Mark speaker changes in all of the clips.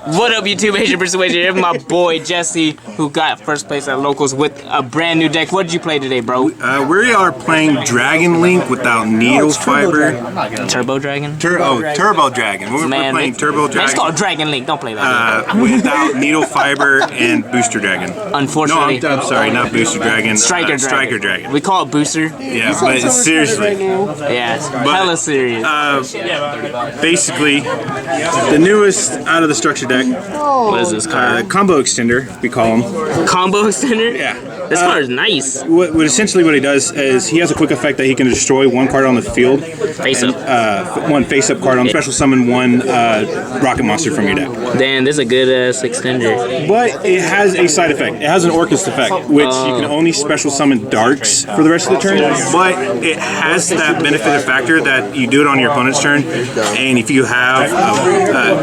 Speaker 1: What up, YouTube? Asian Persuasion. Here's my boy Jesse, who got first place at Locals with a brand new deck. What did you play today, bro?
Speaker 2: We are playing Dragon Link without Needle Fiber.
Speaker 1: Turbo Dragon?
Speaker 2: Turbo Dragon. We're playing Turbo Dragon.
Speaker 1: It's called Dragon Link. Don't play that.
Speaker 2: Without Needle Fiber and Booster Dragon.
Speaker 1: Unfortunately.
Speaker 2: No, I'm sorry, not Booster Dragon.
Speaker 1: Striker Dragon.
Speaker 2: Striker Dragon.
Speaker 1: We call it Booster.
Speaker 2: Yeah, but seriously.
Speaker 1: Yeah, hella serious.
Speaker 2: Basically, the newest out of the structure deck.
Speaker 1: What is this card?
Speaker 2: Combo Extender, we call him.
Speaker 1: Combo Extender?
Speaker 2: Yeah.
Speaker 1: This card is nice.
Speaker 2: Essentially what he does is he has a quick effect that he can destroy one card on the field.
Speaker 1: Face up.
Speaker 2: One face-up card on special summon one rocket monster from your deck.
Speaker 1: Damn, this is a good extender.
Speaker 2: But it has a side effect. It has an Orcust effect, which you can only special summon darks for the rest of the turn. But it has that benefit factor that you do it on your opponent's turn, and if you have,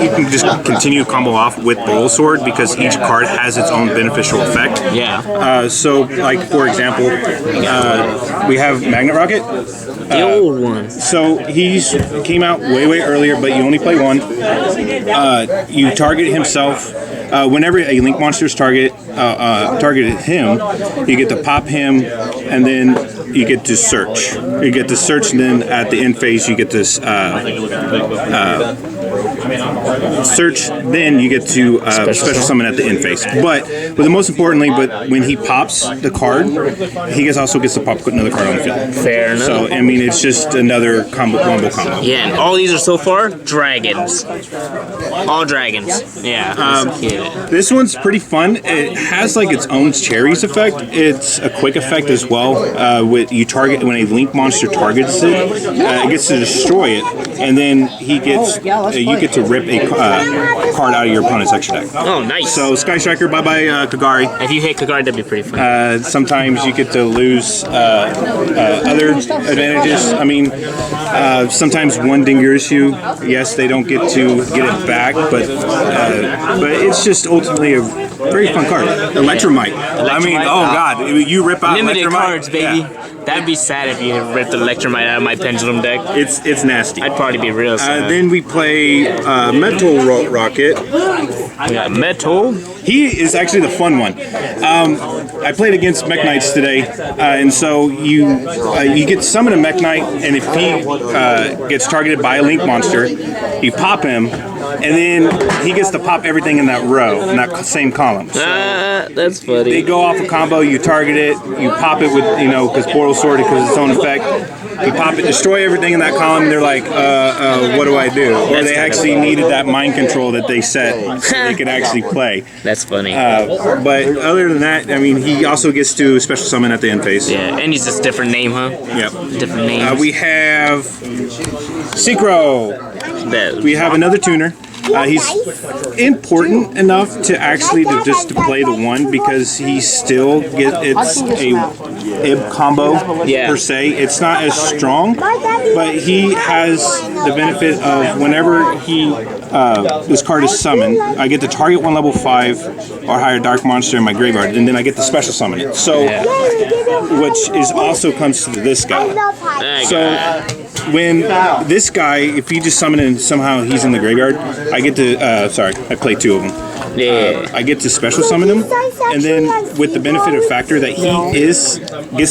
Speaker 2: you can just continue combo off with Bowl Sword because each card has its own beneficial effect.
Speaker 1: Yeah.
Speaker 2: So, like for example, we have Magnet Rocket.
Speaker 1: The old one.
Speaker 2: So he came out way earlier, but you only play one. You target himself. Whenever a Link monster is targeted him, you get to pop him, and then you get to search. You get to search, and then at the end phase, you get this search. Then you get to special summon at the end phase. But the most importantly, when he pops the card, he also gets to pop another card on the field.
Speaker 1: Fair enough.
Speaker 2: So I mean, it's just another combo.
Speaker 1: Yeah, and all these are so far dragons. All dragons. Yeah.
Speaker 2: This one's pretty fun. It has like its own cherries effect. It's a quick effect as well. When a Link monster targets it, it gets to destroy it, and then you get to rip a card out of your opponent's extra deck.
Speaker 1: Oh, nice.
Speaker 2: So Sky Striker, bye Kagari.
Speaker 1: If you hit Kagari, that'd be pretty fun.
Speaker 2: Sometimes you get to lose other advantages. I mean, sometimes one Dingirsu, yes, they don't get to get it back, but it's just ultimately a very fun card. Electromite. I mean, oh god, you rip out
Speaker 1: limited
Speaker 2: Electromite.
Speaker 1: Cards, baby.
Speaker 2: Yeah.
Speaker 1: That'd be sad if you ripped Electromite out of my Pendulum deck.
Speaker 2: It's nasty.
Speaker 1: I'd probably be real sad.
Speaker 2: Then we play Metal Rocket.
Speaker 1: We got Metal.
Speaker 2: He is actually the fun one. I played against Mech Knights today, and so you get to summon a Mech Knight, and if he gets targeted by a Link monster, you pop him, and then he gets to pop everything in that row, in that same column. So
Speaker 1: that's funny.
Speaker 2: they go off a combo, you target it, you pop it with, because Portal Sword, because of its own effect. You pop it, destroy everything in that column, and they're like, what do I do? Or they actually needed that mind control that they set so they could actually play.
Speaker 1: That's funny.
Speaker 2: But other than that, I mean, he also gets to special summon at the end phase.
Speaker 1: Yeah, and he's just different name, huh?
Speaker 2: Yep.
Speaker 1: Different names.
Speaker 2: We have Synchro. We have another tuner. He's important enough to actually just to play the one because he still it's a Ib combo per se. It's not as strong, but he has the benefit of whenever this card is summoned, I get to target one level 5 or higher dark monster in my graveyard, and then I get to special summon it. So, which is also comes to this guy. So when this guy, if you just summon and somehow he's in the graveyard, I get to, I play 2 of them. I get to special summon him, and then with the benefit of factor that he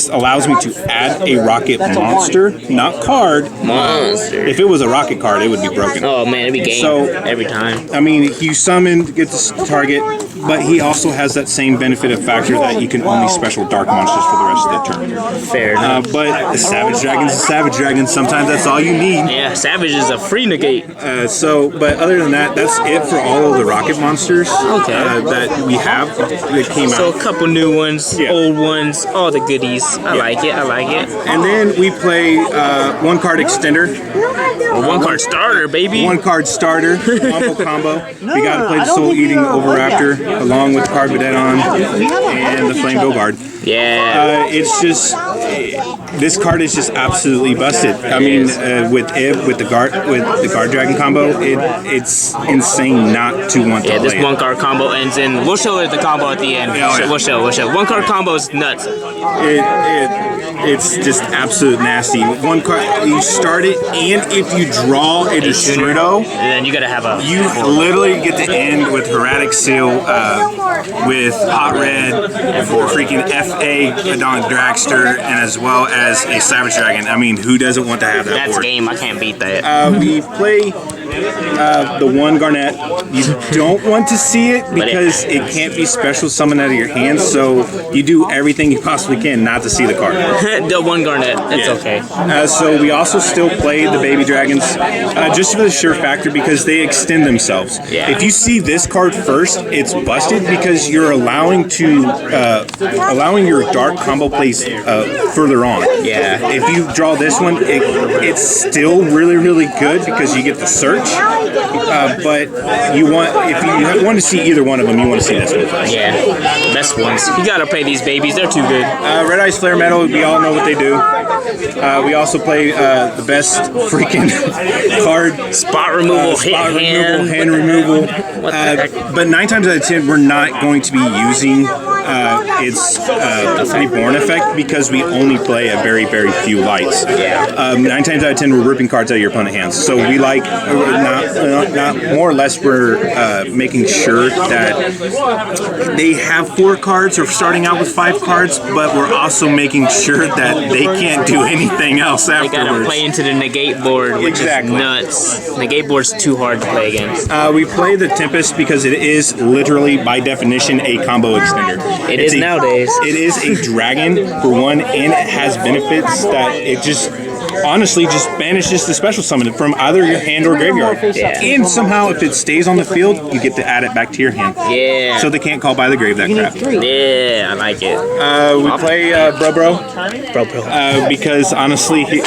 Speaker 2: allows me to add a rocket monster, not card.
Speaker 1: Monster.
Speaker 2: If it was a rocket card, it would be broken.
Speaker 1: Oh man, it'd be game every time.
Speaker 2: I mean, you summon, get the target, but he also has that same benefit of factor that you can only special dark monsters for the rest of the turn.
Speaker 1: Fair enough.
Speaker 2: But the Savage Dragon's a Savage Dragon. Sometimes that's all you need.
Speaker 1: Yeah, Savage is a free negate.
Speaker 2: But other than that, that's it for all of the rocket monsters that we have that came out.
Speaker 1: So a couple new ones, old ones, all the goodies. I like it.
Speaker 2: And then we play one card extender.
Speaker 1: One card starter, baby.
Speaker 2: One card starter, combo. We gotta play the Soul Eating Overraptor along with Carbidon and the Flame Guard.
Speaker 1: Yeah.
Speaker 2: It's just This card is just absolutely busted. I mean, with the guard dragon combo, it's insane not to want to play
Speaker 1: this
Speaker 2: it.
Speaker 1: one card combo ends in. We'll show it the combo at the end.
Speaker 2: Yeah,
Speaker 1: We'll show. One card combo is nuts.
Speaker 2: It's just absolute nasty. One card, you start it, and if you draw a Destrudo,
Speaker 1: then you gotta have a.
Speaker 2: You literally get to end with Hermetic Seal, with Hot Red, freaking FA Adonic Dragster, and as well as a Savage Dragon. I mean, who doesn't want to have that
Speaker 1: That's
Speaker 2: board?
Speaker 1: game. I can't beat that.
Speaker 2: We play the one Garnet. You don't want to see it because it can't be special summoned out of your hands, so you do everything you possibly can not to see the card.
Speaker 1: The one Garnet. It's okay.
Speaker 2: So we also still play the baby dragons just for the sure factor because they extend themselves.
Speaker 1: Yeah.
Speaker 2: If you see this card first, it's busted because you're allowing your dark combo plays further on.
Speaker 1: Yeah.
Speaker 2: If you draw this one, it's still really good because you get the search. But if you want to see either one of them, you want to see this one first.
Speaker 1: Yeah, best ones. You gotta play these babies. They're too good.
Speaker 2: Red Eyes Flare Metal, we all know what they do. We also play the best freaking card.
Speaker 1: Spot removal,
Speaker 2: hand removal.
Speaker 1: What the heck?
Speaker 2: But 9 times out of 10, we're not going to be using its Reborn effect because we only play a very few lights.
Speaker 1: Yeah.
Speaker 2: 9 times out of 10, we're ripping cards out of your opponent's hands. So we like, not more or less, we're making sure that they have 4 cards or starting out with 5 cards, but we're also making sure that they can't do anything else afterwards.
Speaker 1: They gotta play into the negate board, which is nuts. Negate board's too hard to play against.
Speaker 2: We play the Tempest because it is literally, by definition, a combo extender.
Speaker 1: It is nowadays.
Speaker 2: It is a dragon, for one, and it has benefits that it just honestly just banishes the special summon from either your hand or graveyard.
Speaker 1: Yeah.
Speaker 2: And somehow, if it stays on the field, you get to add it back to your hand.
Speaker 1: Yeah.
Speaker 2: So they can't call by the grave that crap.
Speaker 1: Yeah, I like it.
Speaker 2: We play Bro. Because honestly, he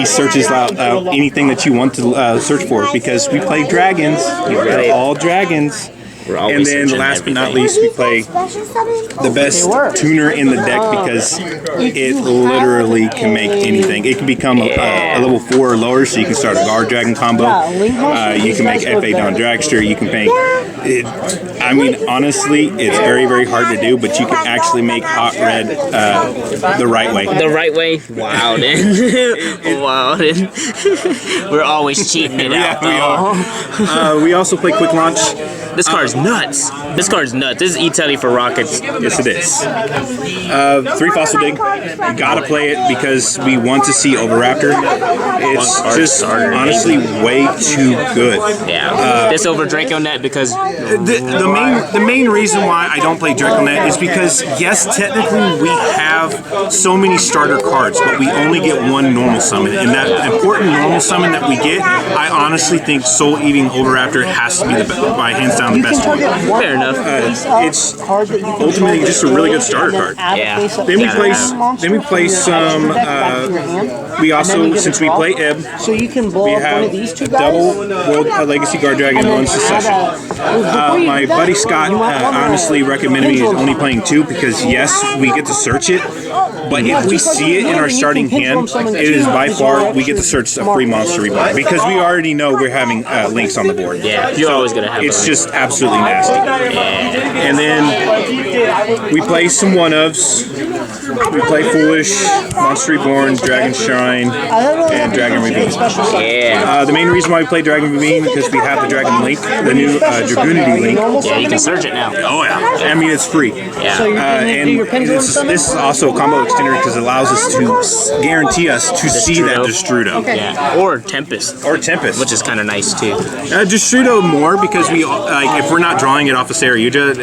Speaker 2: searches out anything that you want to search for. Because we play dragons. They're all dragons. And then last but not least, we play the best tuner in the deck because it literally can make anything. It can become a level 4 or lower, so you can start a guard dragon combo. You can make FA Don Dragster. You can make it. I mean, honestly, it's very hard to do, but you can actually make Hot Red the right way.
Speaker 1: The right way? Wow, then. Wow, then. We're always cheating it out.
Speaker 2: Yeah, we are. We also play Quick Launch.
Speaker 1: This card's nuts. This card's nuts. This is E-Telly for Rockets.
Speaker 2: Yes, it is. 3 Fossil Dig. You gotta play it because we want to see Overraptor. It's just honestly way too good.
Speaker 1: Yeah. This over Draco Net because
Speaker 2: the main reason why I don't play Draco Net is because yes, technically we have so many starter cards, but we only get 1 normal summon, and that important normal summon that we get, I honestly think Soul Eating Overraptor has to be by hands down the best one.
Speaker 1: Fair enough.
Speaker 2: It's ultimately just a really good starter card.
Speaker 1: Yeah.
Speaker 2: Then we play some. We also, since we play Ebb,
Speaker 3: so you can blow
Speaker 2: we
Speaker 3: up one
Speaker 2: have
Speaker 3: of these two
Speaker 2: a
Speaker 3: guys.
Speaker 2: double World Legacy Guard Dragon, 1 Succession. My buddy Scott honestly recommended me only playing 2 because yes, we get to search it, but if we see it in our starting hand, it is by far we get to search a free monster reborn because we already know we're having links on the board.
Speaker 1: Yeah, you're always gonna have.
Speaker 2: It's just absolutely nasty.
Speaker 1: Yeah.
Speaker 2: And then we play some one-ofs. We play Foolish, Monster Reborn, Dragon Shrine, and Dragon Ravine.
Speaker 1: Yeah.
Speaker 2: The main reason why we play Dragon Ravine is because we have the Dragon Link, the new Dragoonity Link.
Speaker 1: Yeah, you can search it now.
Speaker 2: Oh yeah. I mean, it's free.
Speaker 1: Yeah.
Speaker 2: And this is also a combo extender because it allows us to guarantee us to see that Destrudo.
Speaker 1: Yeah. Or Tempest.
Speaker 2: Which
Speaker 1: is kind of nice too.
Speaker 2: Destrudo more because we if we're not drawing it off of Saryuja,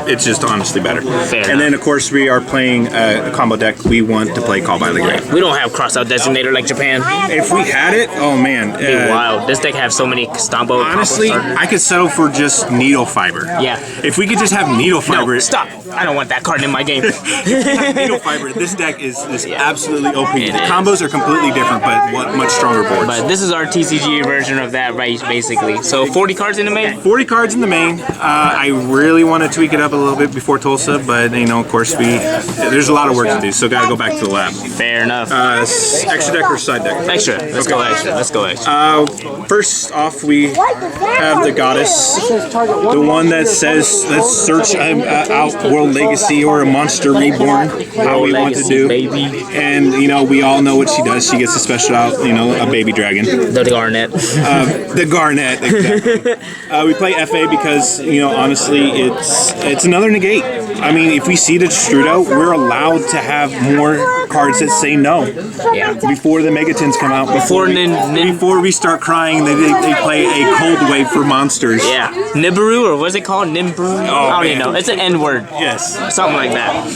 Speaker 2: it's just honestly better.
Speaker 1: Fair
Speaker 2: and
Speaker 1: enough.
Speaker 2: then of course we are playing a combo deck. We want to play Call by the Grave.
Speaker 1: We don't have Crossout Designator like Japan.
Speaker 2: If we had it, oh man,
Speaker 1: It'd be wild. This deck have so many
Speaker 2: honestly, I could settle for just Needle Fiber.
Speaker 1: Yeah.
Speaker 2: If we could just have Needle Fiber.
Speaker 1: No, stop. I don't want that card in my game.
Speaker 2: Needle Fiber. This deck is absolutely OP. The combos are completely different, but much stronger boards.
Speaker 1: But this is our TCG version of that, right? Basically. So 40 cards in the main.
Speaker 2: 40 cards in the main. I really want to tweak it up a little bit before Tulsa, but you know, of course, there's a lot of work to do, so gotta go back to the lab.
Speaker 1: Fair enough.
Speaker 2: Extra deck or side deck?
Speaker 1: Extra. Let's go extra. Let's go extra.
Speaker 2: First off, we have the Goddess, the one that says, let's search out World Legacy or a Monster Reborn, how we want to do.
Speaker 1: Baby.
Speaker 2: And, you know, we all know what she does. She gets a special out, you know, a baby dragon.
Speaker 1: The Garnet.
Speaker 2: The Garnet, exactly. We play FA because, you know, honestly, it's another negate. I mean, if we see the Strudo, we're allowed to have more cards that say no.
Speaker 1: Yeah.
Speaker 2: Before the Megatons come out.
Speaker 1: Before
Speaker 2: we start crying, they play a cold wave for monsters.
Speaker 1: Yeah. Nibiru, or what's it called? Nimbru? I don't even know. It's an N word.
Speaker 2: Yes.
Speaker 1: Something like that.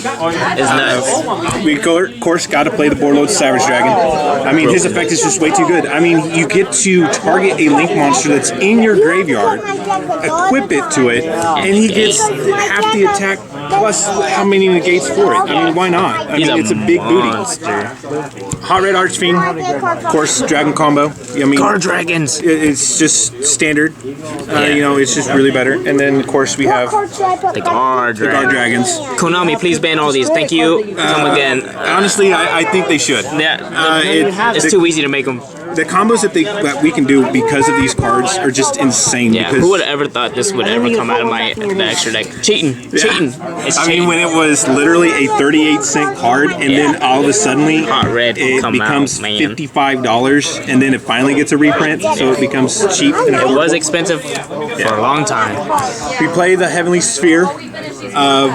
Speaker 1: It's nuts.
Speaker 2: We, of course, got to play the Borlode Savage Dragon. I mean, his effect is just way too good. I mean, you get to target a Link monster that's in your graveyard, equip it to it, and he gets half the attack plus how many negates for it. I mean, why not? I mean, it's a big booty. Hot Red Archfiend, of course, Dragon combo. I mean,
Speaker 1: Guard Dragons.
Speaker 2: It's just standard. You know, it's just really better. And then, of course, we have
Speaker 1: The Guard
Speaker 2: Dragons.
Speaker 1: Konami, please ban all these. Thank you. Come again.
Speaker 2: Honestly, I think they should.
Speaker 1: Yeah. It's too easy to make them.
Speaker 2: The combos that we can do because of these cards are just insane.
Speaker 1: Yeah,
Speaker 2: because
Speaker 1: who would have ever thought this would ever come out of the extra deck? Cheating. It's
Speaker 2: I mean, when it was literally a 38-cent card, and then all of a sudden
Speaker 1: Hot Red
Speaker 2: it becomes $55, and then it finally gets a reprint, so it becomes cheap. And
Speaker 1: it was expensive for a long time.
Speaker 2: We play the Heavenly Sphere.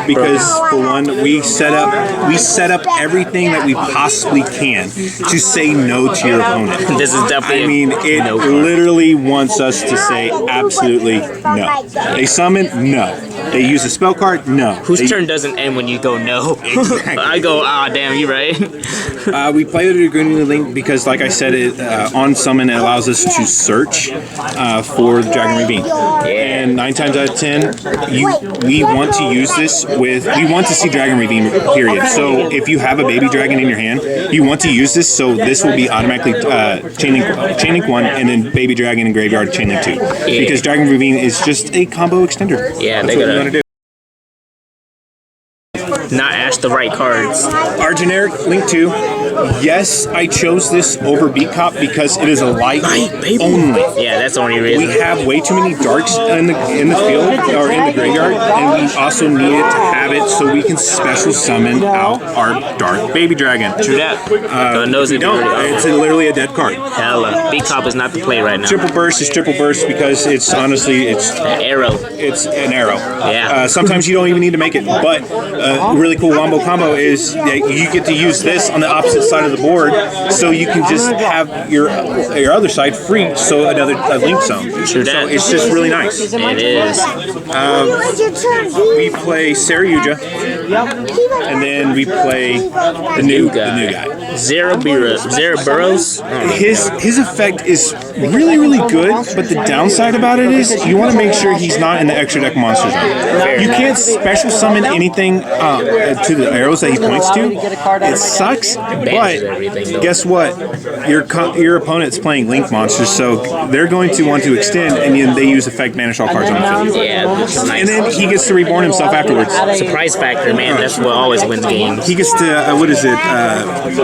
Speaker 2: Because for one, we set up everything that we possibly can to say no to your opponent.
Speaker 1: This is definitely.
Speaker 2: I mean, it literally wants us to say absolutely no. They summon, no. They use a spell card, no.
Speaker 1: Whose turn doesn't end when you go no?
Speaker 2: Exactly.
Speaker 1: I go, ah, damn, you right.
Speaker 2: We play the Dragoon Link because, like I said, on summon it allows us to search for the Dragon Ravine. And 9 times out of 10, we want to use this we want to see Dragon Ravine, period. So if you have a baby dragon in your hand, you want to use this, so this will be automatically Chain Link 1, and then baby dragon and graveyard Chain Link 2. Because Dragon Ravine is just a combo extender.
Speaker 1: Yeah,
Speaker 2: that's what we want to do.
Speaker 1: Not ask the right cards.
Speaker 2: Our generic Link 2, yes, I chose this over Beat Cop because it is a light only.
Speaker 1: Yeah, that's the only reason.
Speaker 2: We have way too many darks in the field or in the graveyard, and we also needed to have it so we can special summon out our dark baby dragon.
Speaker 1: True that.
Speaker 2: We don't. It's literally a dead card.
Speaker 1: Hella. Beat Cop is not the play right now.
Speaker 2: Triple burst is triple burst because it's honestly
Speaker 1: an arrow.
Speaker 2: It's an arrow.
Speaker 1: Yeah.
Speaker 2: Sometimes you don't even need to make it, but really cool wombo combo is that you get to use this on the opposite side of the board, so you can just have your other side free, so another Link zone.
Speaker 1: True that.
Speaker 2: So it's just really nice.
Speaker 1: It is.
Speaker 2: We play Yugioh, and then we play the new guy.
Speaker 1: Zero Burrows.
Speaker 2: His effect is really, really good, but the downside about it is you want to make sure he's not in the extra deck monster zone. You can't special summon anything to the arrows that he points to. It sucks, but guess what? Your opponent's playing Link monsters, so they're going to want to extend, and then they use effect banish all cards on the field.
Speaker 1: Yeah, that's nice.
Speaker 2: And then he gets to reborn himself afterwards.
Speaker 1: Surprise factor, man. That's what always wins games.
Speaker 2: He gets to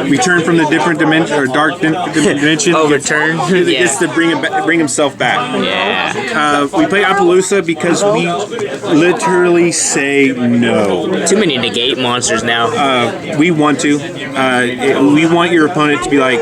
Speaker 2: return from the different dimension or dark dimension.
Speaker 1: Overturn.
Speaker 2: He gets to bring himself back.
Speaker 1: Yeah.
Speaker 2: We play Appaloosa because we literally say no.
Speaker 1: Too many negate monsters now.
Speaker 2: We want to. We want your opponent to be like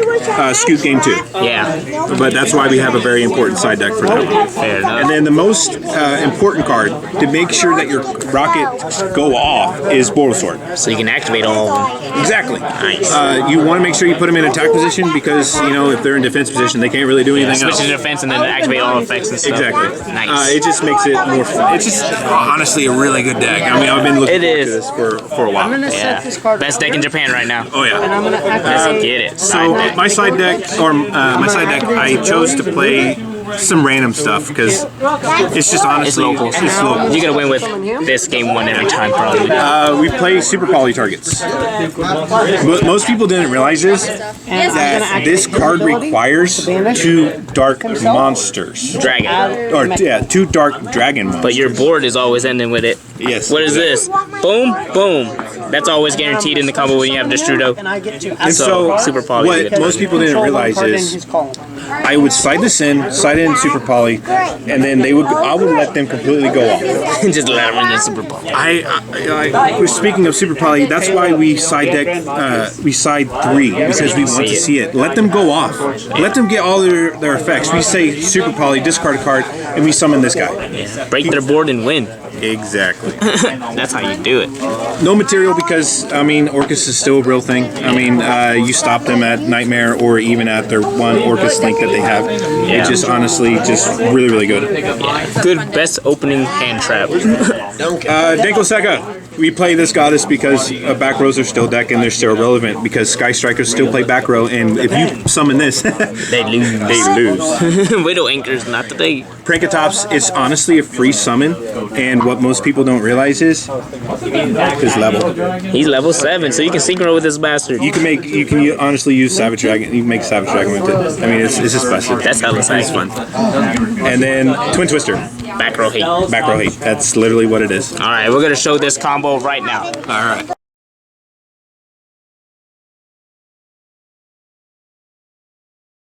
Speaker 2: Scoop Game 2.
Speaker 1: Yeah.
Speaker 2: But that's why we have a very important side deck for that one.
Speaker 1: Fair enough.
Speaker 2: And then the most important card to make sure that your rockets go off is Borosword.
Speaker 1: So you can activate all of them.
Speaker 2: Exactly.
Speaker 1: Nice.
Speaker 2: You want to make sure you put them in attack position because, you know, if they're in defense position, they can't really do anything else.
Speaker 1: Switch to defense and then activate all effects and stuff.
Speaker 2: Exactly.
Speaker 1: Nice.
Speaker 2: It just makes it more fun. It's just honestly a really good deck. I mean, I've been looking forward to this for a while.
Speaker 1: Yeah. Best deck in Japan right now.
Speaker 2: Oh yeah.
Speaker 1: Let's get it.
Speaker 2: So my side deck, I chose to play some random stuff because it's just honestly
Speaker 1: It's local. You're gonna win with this game one every time, probably.
Speaker 2: We play Super Poly targets. Most people didn't realize this, that this card requires 2 dark monsters.
Speaker 1: Dragon.
Speaker 2: Or, yeah, 2 dark dragon monsters.
Speaker 1: But your board is always ending with it.
Speaker 2: Yes.
Speaker 1: What is this? Boom, boom. That's always guaranteed in the combo when you have Destrudo.
Speaker 2: And so,
Speaker 1: Super Poly.
Speaker 2: what most people didn't realize is I would slide this in, slide it in Super Poly, and then I would let them completely go off.
Speaker 1: Just let them in the Super Poly.
Speaker 2: Speaking of Super Poly, that's why we side deck, we side 3, because we want to see it. Let them go off. Let them get all their effects. We say Super Poly, discard a card, and we summon this guy.
Speaker 1: Break their board and win.
Speaker 2: Exactly.
Speaker 1: That's how you do it.
Speaker 2: No material because, I mean, Orcus is still a real thing. I mean, you stop them at Nightmare or even at their one Orcus link that they have.
Speaker 1: Yeah.
Speaker 2: It's just honestly just really, really good.
Speaker 1: Good, best opening hand trap.
Speaker 2: Denko Seka. We play this goddess because back rows are still deck and they're still relevant because Sky Strikers still play back row, and if you summon this,
Speaker 1: they lose.
Speaker 2: They lose.
Speaker 1: Widow Anchors, not today.
Speaker 2: Prankatops, it's honestly a free summon, and what most people don't realize is his level.
Speaker 1: He's level 7, so you can synchro with this bastard.
Speaker 2: You can honestly use Savage Dragon. You can make Savage Dragon with it. I mean, it's just busted.
Speaker 1: That's hella nice.
Speaker 2: Fun. And then Twin Twister.
Speaker 1: Back row hate.
Speaker 2: Back row hate. That's literally what it is.
Speaker 1: All right, we're gonna show this combo right now.
Speaker 2: All right.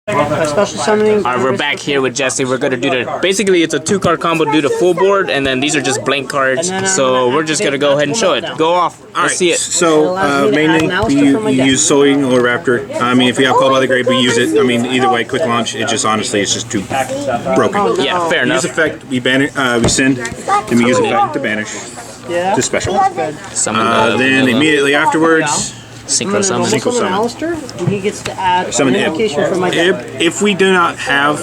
Speaker 3: Special summoning.
Speaker 1: All right, we're back here with Jesse. We're gonna do basically it's a 2-card combo, do the full board, and then these are just blank cards. So we're just gonna go ahead and show it. Go off. Let's see it.
Speaker 2: So mainly we use Sowing or Raptor. I mean, if we have Call by the Grave, we use it. I mean, either way, quick launch. It just honestly, it's just too broken.
Speaker 1: Yeah, fair enough.
Speaker 2: Use effect. We we send. Then we use effect to banish. To special. Then immediately afterwards.
Speaker 1: Synchro summon.
Speaker 2: Synchro summon.
Speaker 3: Alistair, and he gets to add
Speaker 2: Summon
Speaker 3: an invocation from my deck.
Speaker 2: if we do not have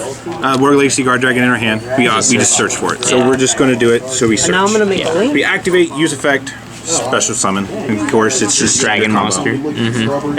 Speaker 2: Warg Legacy Guard Dragon in our hand, we just search for it. So we're just going to do it. So we search.
Speaker 3: And now I'm going to make a link.
Speaker 2: We activate, use effect, special summon. And of course, it's just
Speaker 1: Dragon monster.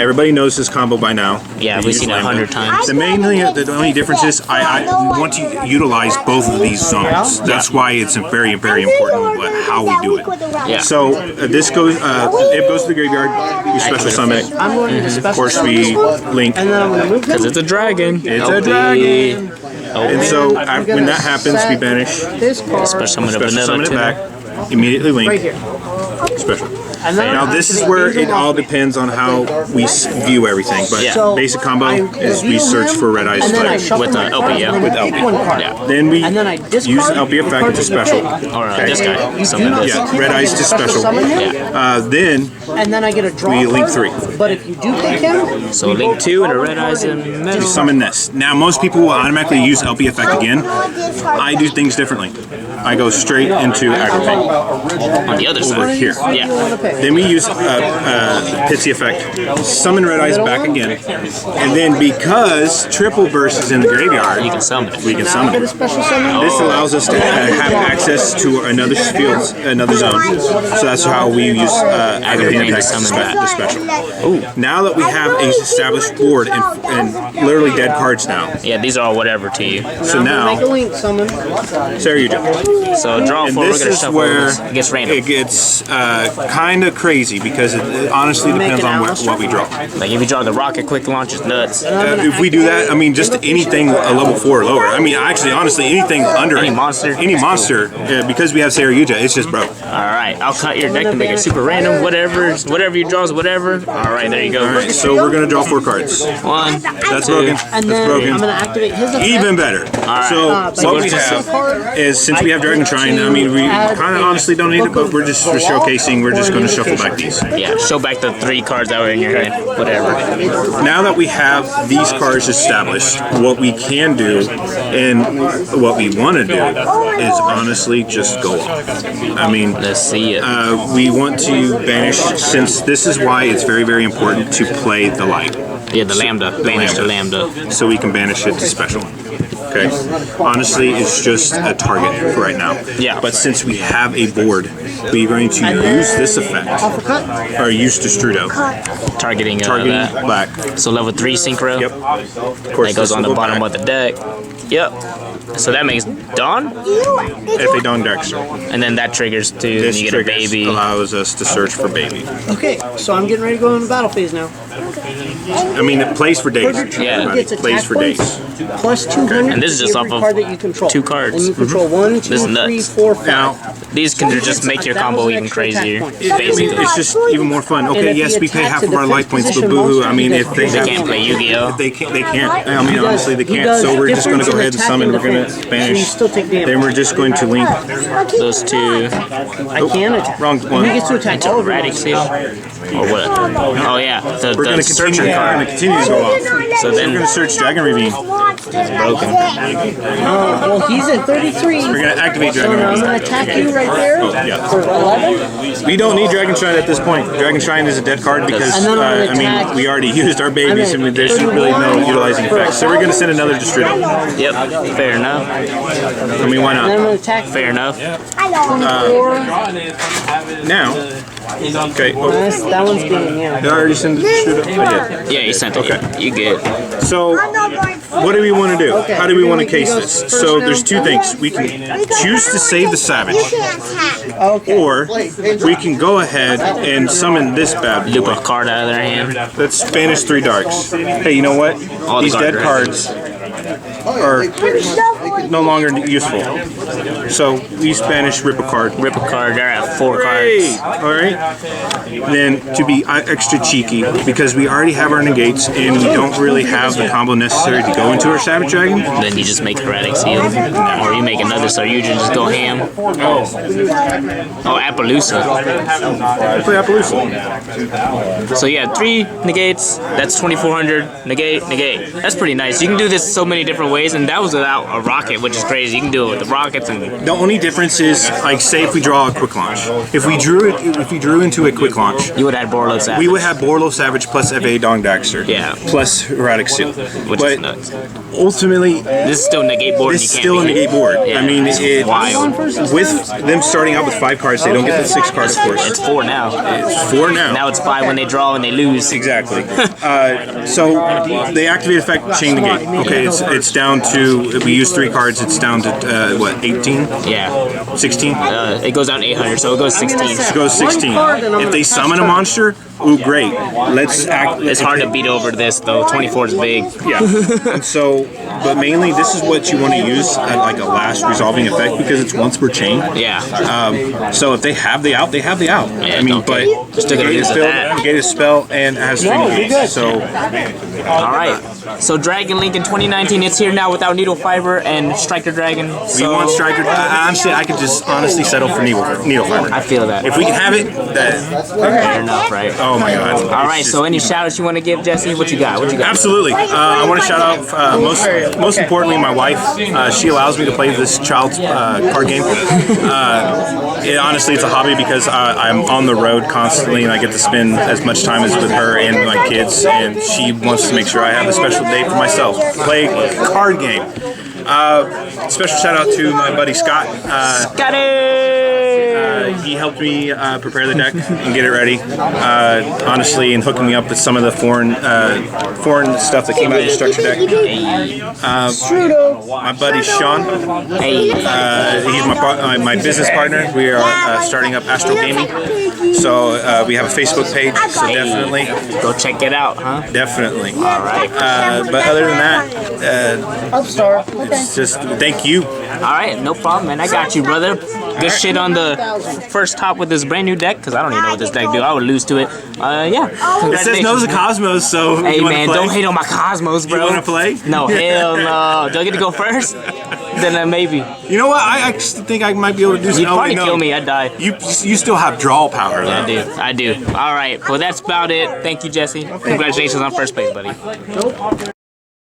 Speaker 2: Everybody knows this combo by now.
Speaker 1: Yeah, we've seen it 100 times.
Speaker 2: The main thing, the only difference is I want to utilize both of these zones. That's why it's very, very important how we do it.
Speaker 1: Yeah.
Speaker 2: So this goes, it goes to the graveyard. We special summon it.
Speaker 3: I'm going to
Speaker 2: Of course, we link.
Speaker 3: and then I'm going to move them.
Speaker 1: Because it's a dragon.
Speaker 2: It's a dragon. And so when that happens, we banish.
Speaker 3: This card.
Speaker 1: Special summon of
Speaker 2: Special
Speaker 1: another
Speaker 2: summon it
Speaker 1: tuner.
Speaker 2: back. Immediately link.
Speaker 3: Right here.
Speaker 2: Special.
Speaker 3: And then
Speaker 2: Now this is where it all depends on how we view everything. But
Speaker 1: Yeah.
Speaker 2: basic combo is we search for Red Eyes
Speaker 3: And then I
Speaker 2: Strike.
Speaker 3: shuffle
Speaker 1: With
Speaker 3: my
Speaker 1: LP,
Speaker 3: cards,
Speaker 1: yeah.
Speaker 3: and then
Speaker 2: With
Speaker 3: I pick
Speaker 2: LP.
Speaker 3: one card.
Speaker 1: Yeah.
Speaker 2: Then we
Speaker 3: And then I discard
Speaker 2: use LP effect
Speaker 3: cards
Speaker 2: to
Speaker 3: in the
Speaker 2: special.
Speaker 3: pick.
Speaker 1: Or
Speaker 2: Okay.
Speaker 1: this guy.
Speaker 3: You
Speaker 1: Summon
Speaker 3: do
Speaker 1: this.
Speaker 2: Yeah, Red Eyes to special.
Speaker 3: Summon him,
Speaker 2: Then
Speaker 3: and then I get a draw
Speaker 2: we link
Speaker 3: card.
Speaker 2: 3.
Speaker 3: But if you do pick him,
Speaker 1: So link 2 and a red eyes in the
Speaker 2: We
Speaker 1: middle.
Speaker 2: summon this. Now most people will automatically use LP effect again. I do things differently. I go straight into activate
Speaker 1: On the other
Speaker 2: over
Speaker 1: side.
Speaker 2: here.
Speaker 1: Yeah.
Speaker 2: Then we use Pitsy effect, summon Red Eyes back again, and then because Triple Burst is in the graveyard,
Speaker 1: You can summon it.
Speaker 2: we can
Speaker 3: now I
Speaker 2: summon
Speaker 3: get a
Speaker 2: it.
Speaker 3: special summon.
Speaker 2: This allows us to have access to another field, another zone. So that's how we use activating
Speaker 1: to
Speaker 2: effect
Speaker 1: summon that.
Speaker 2: the special. Now that we have a established board and literally dead cards now,
Speaker 1: Yeah, these are all whatever to you.
Speaker 2: so
Speaker 3: I'm gonna make a
Speaker 2: now
Speaker 3: link summon.
Speaker 2: Sarah Yugioh.
Speaker 1: So draw
Speaker 2: And
Speaker 1: 4, we're
Speaker 2: this
Speaker 1: going to
Speaker 2: is
Speaker 1: shuffle
Speaker 2: where
Speaker 1: this. It gets random.
Speaker 2: it gets kind of crazy because it honestly depends on what we draw.
Speaker 1: Like if you draw the Rokket quick launch, it's nuts.
Speaker 2: If we do that, I mean, just anything a level 4 or lower. I mean, actually, honestly, anything under
Speaker 1: Any
Speaker 2: it.
Speaker 1: monster?
Speaker 2: Any monster, because we have Sarah Yugioh, it's just broke.
Speaker 1: Alright, I'll cut your deck to make it super random. Whatever you draw is whatever. Alright, there you go.
Speaker 2: Alright, so we're gonna draw 4 cards.
Speaker 1: 1.
Speaker 2: That's
Speaker 1: Two.
Speaker 2: broken.
Speaker 3: And
Speaker 2: That's
Speaker 3: then
Speaker 2: broken.
Speaker 3: I'm going to activate his effect.
Speaker 2: Even better. So
Speaker 3: so
Speaker 2: what we
Speaker 3: just a card.
Speaker 2: have is, since we have Dragon Shrine, I mean, we kind of honestly don't need it, but we're just showcasing. We're just going to shuffle back these.
Speaker 1: Yeah, show back the 3 cards that were in your hand. Whatever.
Speaker 2: Now that we have these cards established, what we can do and what we want to do is honestly just go off. I mean,
Speaker 1: Let's see it.
Speaker 2: we want to banish, since this is why it's very, very important to play the light.
Speaker 1: Yeah, the Lambda. Banish the Lambda.
Speaker 2: So we can banish it to special. Okay. Honestly, it's just a target for right now.
Speaker 1: Yeah.
Speaker 2: But since we have a board, we're going to use this effect, or use Destrudo.
Speaker 1: Targeting
Speaker 2: Targeting
Speaker 1: that.
Speaker 2: black.
Speaker 1: So level 3 synchro.
Speaker 2: Yep. Of course,
Speaker 1: That goes
Speaker 2: this
Speaker 1: on
Speaker 2: will
Speaker 1: the
Speaker 2: go
Speaker 1: bottom
Speaker 2: back
Speaker 1: of the deck. Yep. So that makes Dawn,
Speaker 2: if they don't Dexter.
Speaker 1: and then that triggers to
Speaker 2: This
Speaker 1: you get a
Speaker 2: triggers
Speaker 1: baby.
Speaker 2: allows us to search for baby.
Speaker 3: Okay, so I'm getting ready to go into battle phase now.
Speaker 2: I mean, it plays for days.
Speaker 1: Yeah.
Speaker 3: He gets
Speaker 2: It plays
Speaker 3: attack
Speaker 2: for
Speaker 3: points
Speaker 2: days.
Speaker 3: plus 200.
Speaker 1: And this is
Speaker 3: to
Speaker 1: just
Speaker 3: every
Speaker 1: off of
Speaker 3: card that you control.
Speaker 1: 2 cards.
Speaker 3: And you control 1, 2,
Speaker 1: This is
Speaker 3: 3,
Speaker 1: nuts.
Speaker 3: 4, 5.
Speaker 2: Now,
Speaker 1: These can just make your
Speaker 3: That
Speaker 1: combo
Speaker 3: was an
Speaker 1: even
Speaker 3: extra attack
Speaker 1: crazier.
Speaker 3: point.
Speaker 2: I mean,
Speaker 1: Basically.
Speaker 2: it's just even more fun.
Speaker 3: And
Speaker 2: Okay,
Speaker 3: if
Speaker 2: yes,
Speaker 3: he
Speaker 2: we pay
Speaker 3: attacks
Speaker 2: half of
Speaker 3: a
Speaker 2: our life
Speaker 3: defense
Speaker 2: points, but
Speaker 3: position
Speaker 2: boo-hoo.
Speaker 3: monster,
Speaker 2: I mean,
Speaker 3: he
Speaker 2: if
Speaker 3: does
Speaker 2: they
Speaker 1: They
Speaker 2: have,
Speaker 1: can't play Yu-Gi-Oh.
Speaker 2: they can't. I mean, honestly, they
Speaker 3: He
Speaker 2: can't.
Speaker 3: does
Speaker 2: So we're just going to go
Speaker 3: difference
Speaker 2: ahead
Speaker 3: in
Speaker 2: and summon.
Speaker 3: attack
Speaker 2: We're
Speaker 3: and
Speaker 2: going to
Speaker 3: defense. So you
Speaker 2: banish.
Speaker 3: still take damage.
Speaker 2: Then we're just going to link.
Speaker 1: Those two.
Speaker 3: I can attack.
Speaker 2: Wrong one.
Speaker 3: He gets to attack all of
Speaker 1: Erratic
Speaker 3: them.
Speaker 1: Seal. Or what? Oh yeah, the
Speaker 2: We're going to continue.
Speaker 1: searcher
Speaker 2: We're
Speaker 1: card.
Speaker 2: going to continue to go off.
Speaker 1: So
Speaker 2: We're
Speaker 1: then
Speaker 2: going to search Dragon Ravine.
Speaker 1: broken.
Speaker 3: Well, he's at 33.
Speaker 2: We're going to activate
Speaker 3: So
Speaker 2: Dragon
Speaker 3: now I'm
Speaker 2: Ravine.
Speaker 3: going to attack you right there
Speaker 2: yeah.
Speaker 3: for 11.
Speaker 2: We don't need Dragon Shrine at this point. Dragon Shrine is a dead card because,
Speaker 3: And then I'm
Speaker 2: I mean,
Speaker 3: gonna
Speaker 2: we already used our babies and there's really no utilizing effects. So we're going to send another Destrudo.
Speaker 1: Yep, fair enough.
Speaker 2: I mean, why
Speaker 3: And then I'm
Speaker 2: not?
Speaker 3: going to attack
Speaker 1: Fair enough.
Speaker 3: 4.
Speaker 2: Now, okay. Oh,
Speaker 3: That one's getting, yeah.
Speaker 2: did I already send the Destrudo? Yeah.
Speaker 1: Yeah, you sent it.
Speaker 2: Okay.
Speaker 1: You good.
Speaker 2: So, what do we want to do? How do we want to case this? So, there's two things. We can choose to save the Savage,
Speaker 3: Okay.
Speaker 2: or we can go ahead and summon this bad
Speaker 1: Loop
Speaker 2: boy.
Speaker 1: a card out of their hand.
Speaker 2: Let's banish 3 darks. Hey, you know what?
Speaker 1: All the
Speaker 2: These dead
Speaker 1: cards.
Speaker 2: cards are no longer useful. So we Spanish rip a card.
Speaker 1: Rip a card. They're at 4
Speaker 2: Hey,
Speaker 1: cards.
Speaker 2: all right. Then to be extra cheeky, because we already have our negates and we don't really have the combo necessary to go into our Savage Dragon.
Speaker 1: Then you just make Erratic Seal, or you make another. So you just go ham. Oh, Appaloosa.
Speaker 2: Play Appaloosa.
Speaker 1: So yeah, 3 negates. That's 2,400. Negate, negate. That's pretty nice. You can do this so many different ways, and that was without a rocket, which is crazy. You can do it with the rockets and
Speaker 2: The only difference is, like, say if we draw a quick launch. If we drew into a quick launch,
Speaker 1: you would have Borlo Savage.
Speaker 2: we would have Borlo Savage plus FA Dong Daxter.
Speaker 1: Yeah.
Speaker 2: Plus Erratic Seal.
Speaker 1: Which
Speaker 2: But
Speaker 1: is nuts.
Speaker 2: ultimately,
Speaker 1: This is still negate board.
Speaker 2: this
Speaker 1: You
Speaker 2: is
Speaker 1: can't
Speaker 2: still a
Speaker 1: beat it.
Speaker 2: negate board.
Speaker 1: Yeah,
Speaker 2: I mean,
Speaker 1: it's
Speaker 2: it,
Speaker 1: wild.
Speaker 2: with them starting out with 5 cards, they don't get the 6 cards, of course.
Speaker 1: It's 4 now.
Speaker 2: It's 4 now.
Speaker 1: Now it's 5 when they draw and they lose.
Speaker 2: Exactly. So they activate effect, chain negate. Okay, it's down to, we use 3 cards, it's down to, what, 18?
Speaker 1: Yeah.
Speaker 2: 16?
Speaker 1: It goes down 800, so it goes 16.
Speaker 2: It goes 16. If they summon a monster, ooh, great. Let's act.
Speaker 1: It's hard to beat over this though. 24 is big.
Speaker 2: Yeah. And so, but mainly this is what you want to use at like a last resolving effect because it's once per chain.
Speaker 1: Yeah.
Speaker 2: So if they have the out, they have the out.
Speaker 1: Yeah,
Speaker 2: I mean,
Speaker 1: okay.
Speaker 2: but
Speaker 1: Still gotta
Speaker 2: negate
Speaker 1: use
Speaker 2: is
Speaker 1: that.
Speaker 2: negate is spell and it has 3 negates. So
Speaker 1: All right. So Dragon Link in 2019, it's here now without Needle Fiber and Striker Dragon.
Speaker 2: we
Speaker 1: So
Speaker 2: want Striker. Honestly, I could just honestly settle for needle fiber.
Speaker 1: I feel that.
Speaker 2: If we can have it, that.
Speaker 1: Fair enough, right?
Speaker 2: Oh my God.
Speaker 1: All right. So any shout outs you want to give, Jesse? What you got? What you got?
Speaker 2: Absolutely. I want to shout out most importantly my wife. She allows me to play this child's card game. Honestly, it's a hobby because I'm on the road constantly and I get to spend as much time as with her and my kids. And she wants to make sure I have a special day for myself. Play a card game. Special shout out to my buddy Scott. He helped me prepare the deck and get it ready. Honestly, and hooking me up with some of the foreign stuff that came out of the structure deck. My buddy Sean. He's my business partner. We are starting up Astro Gaming. So we have a Facebook page. So definitely
Speaker 1: Go check it out, huh?
Speaker 2: definitely.
Speaker 1: All right.
Speaker 2: But other than that,
Speaker 3: Upstart.
Speaker 2: it's just thank you.
Speaker 1: All right. No problem, man. I got you, brother. Good shit on the first top with this brand new deck, because I don't even know what this deck do. I would lose to it. Yeah.
Speaker 2: It says no to Cosmos, so
Speaker 1: Hey
Speaker 2: you want to
Speaker 1: man,
Speaker 2: play?
Speaker 1: don't hate on my Cosmos, bro.
Speaker 2: You want to play?
Speaker 1: No, hell no. Do I get to go first? Then maybe.
Speaker 2: You know what? I actually think I might be able to do something.
Speaker 1: You'd probably kill me. I'd die.
Speaker 2: You still have draw power, though.
Speaker 1: I do. All right. Well, that's about it. Thank you, Jesse. Congratulations on first place, buddy.